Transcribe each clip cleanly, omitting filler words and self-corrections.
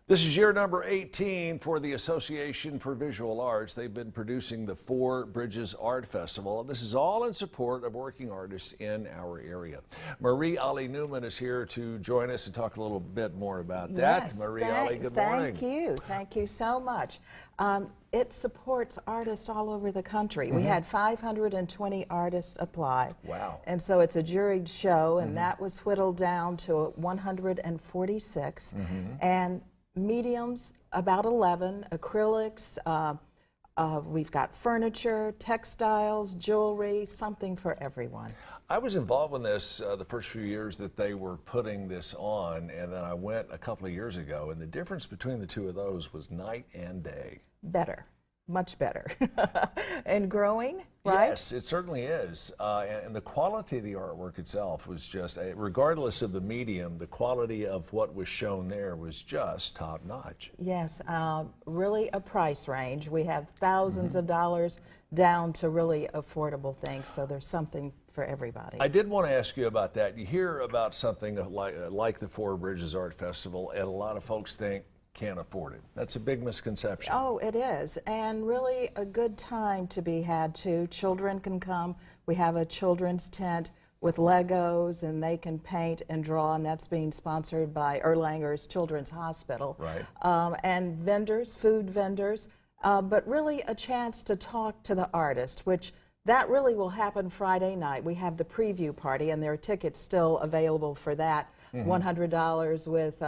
This is year number 18 for the Association for Visual Arts. They've been producing the Four Bridges Art Festival, and this is all in support of working artists in our area. Marie Ollie Newman is here to join us and talk a little bit more about that. Yes, Marie Ollie, good morning. Thank you. Thank you so much. It supports artists all over the country. We had 520 artists apply. Wow. And so it's a juried show, and that was whittled down to 146. And mediums, about 11, acrylics, we've got furniture, textiles, jewelry, something for everyone. I was involved in this the first few years that they were putting this on, and then I went a couple of years ago, and the difference between the two of those was night and day. Better. Much better. And growing, right? Yes, it certainly is. And the quality of the artwork itself was just, regardless of the medium, the quality of what was shown there was just top notch. Yes, really a price range. We have thousands of dollars down to really affordable things, so there's something for everybody. I did want to ask you about that. You hear about something like the Four Bridges Art Festival, and a lot of folks think, can't afford it. That's a big misconception. Oh, it is, and really a good time to be had too. Children can come. We have a children's tent with Legos, and they can paint and draw, and that's being sponsored by Erlanger's Children's Hospital. Right. And vendors, food vendors, but really a chance to talk to the artist, which that really will happen Friday night. We have the preview party, and there are tickets still available for that. $100 with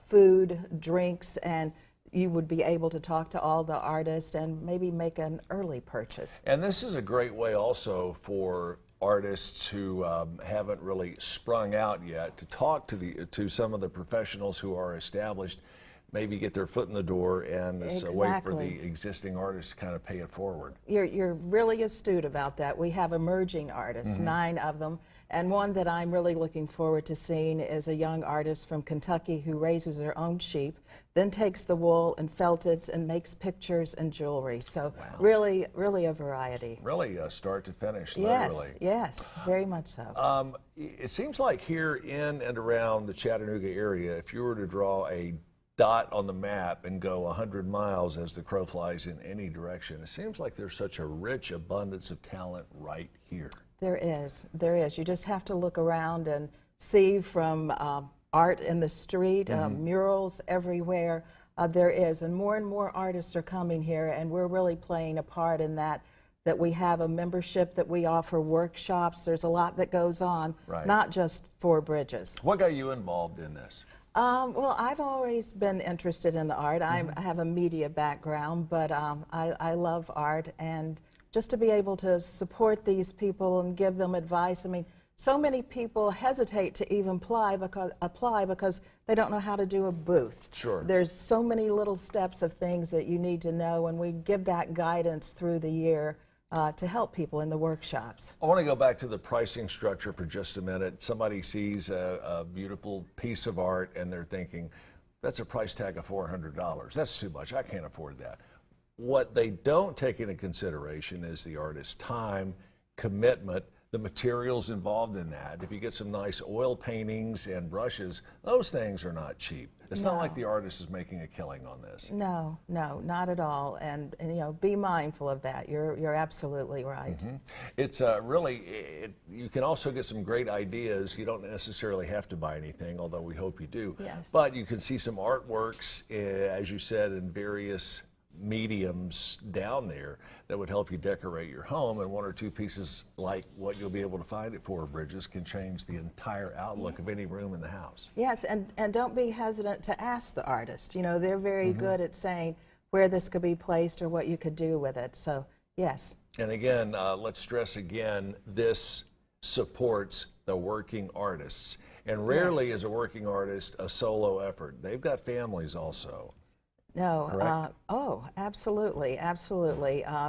food, drinks, and you would be able to talk to all the artists and maybe make an early purchase. And this is a great way also for artists who haven't really sprung out yet to talk to some of the professionals who are established, maybe get their foot in the door and wait for the existing artists to kind of pay it forward. You're really astute about that. We have emerging artists, 9 of them, and one that I'm really looking forward to seeing is a young artist from Kentucky who raises her own sheep, then takes the wool and felts and makes pictures and jewelry. So really a variety. Really start to finish, yes, literally. Yes, very much so. It seems like here in and around the Chattanooga area, if you were to draw a dot on the map and go 100 miles as the crow flies in any direction, it seems like there's such a rich abundance of talent right here. There is. You just have to look around and see from art in the street, murals everywhere. There is, and more artists are coming here, and we're really playing a part in that we have a membership, that we offer workshops. There's a lot that goes on, not just Four Bridges. What got you involved in this? Well, I've always been interested in the art. I have a media background, but I love art, and just to be able to support these people and give them advice. I mean, so many people hesitate to even apply because they don't know how to do a booth. Sure. There's so many little steps of things that you need to know, and we give that guidance through the year to help people in the workshops. I want to go back to the pricing structure for just a minute. Somebody sees a beautiful piece of art and they're thinking, that's a price tag of $400. That's too much. I can't afford that. What they don't take into consideration is the artist's time, commitment, the materials involved in that. If you get some nice oil paintings and brushes, those things are not cheap. It's not like the artist is making a killing on this. No, not at all. And you know, be mindful of that. You're absolutely right. It's you can also get some great ideas. You don't necessarily have to buy anything, although we hope you do. Yes. But you can see some artworks, as you said, in various mediums down there that would help you decorate your home, and 1 or 2 pieces like what you'll be able to find at Four Bridges can change the entire outlook of any room in the house. Yes, and don't be hesitant to ask the artist. You know, they're very good at saying where this could be placed or what you could do with it. So yes. And again, let's stress again, this supports the working artists, and rarely is a working artist a solo effort. They've got families also. No, oh, absolutely.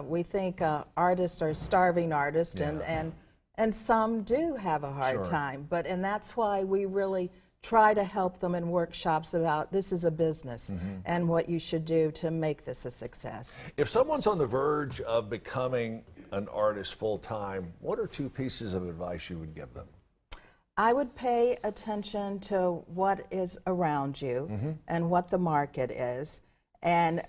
We think artists are starving artists, and some do have a hard time, and that's why we really try to help them in workshops about this is a business and what you should do to make this a success. If someone's on the verge of becoming an artist full-time, what are 2 pieces of advice you would give them? I would pay attention to what is around you and what the market is, and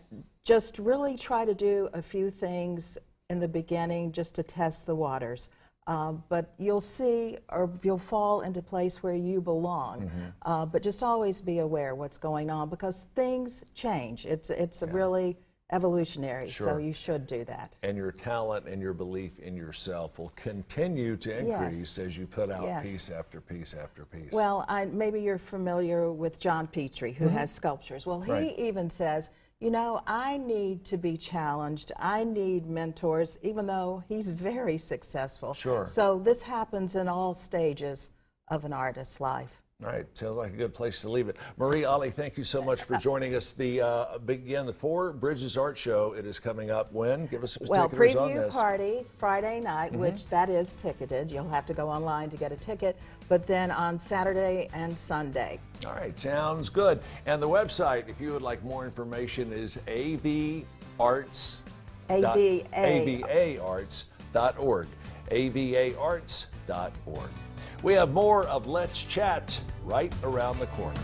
just really try to do a few things in the beginning just to test the waters. But you'll see, or you'll fall into place where you belong. But just always be aware what's going on, because things change. It's really evolutionary, so you should do that. And your talent and your belief in yourself will continue to increase as you put out piece after piece after piece. Well, maybe you're familiar with John Petrie, who has sculptures. Well, he even says, you know, I need to be challenged. I need mentors, even though he's very successful. Sure. So this happens in all stages of an artist's life. All right, sounds like a good place to leave it. Marie Ollie, thank you so much for joining us. The Four Bridges Art Show, it is coming up when? Give us some particulars on this. Preview party Friday night, which that is ticketed. You'll have to go online to get a ticket, but then on Saturday and Sunday. All right, sounds good. And the website, if you would like more information, is avaarts.org. avaarts.org. We have more of Let's Chat right around the corner.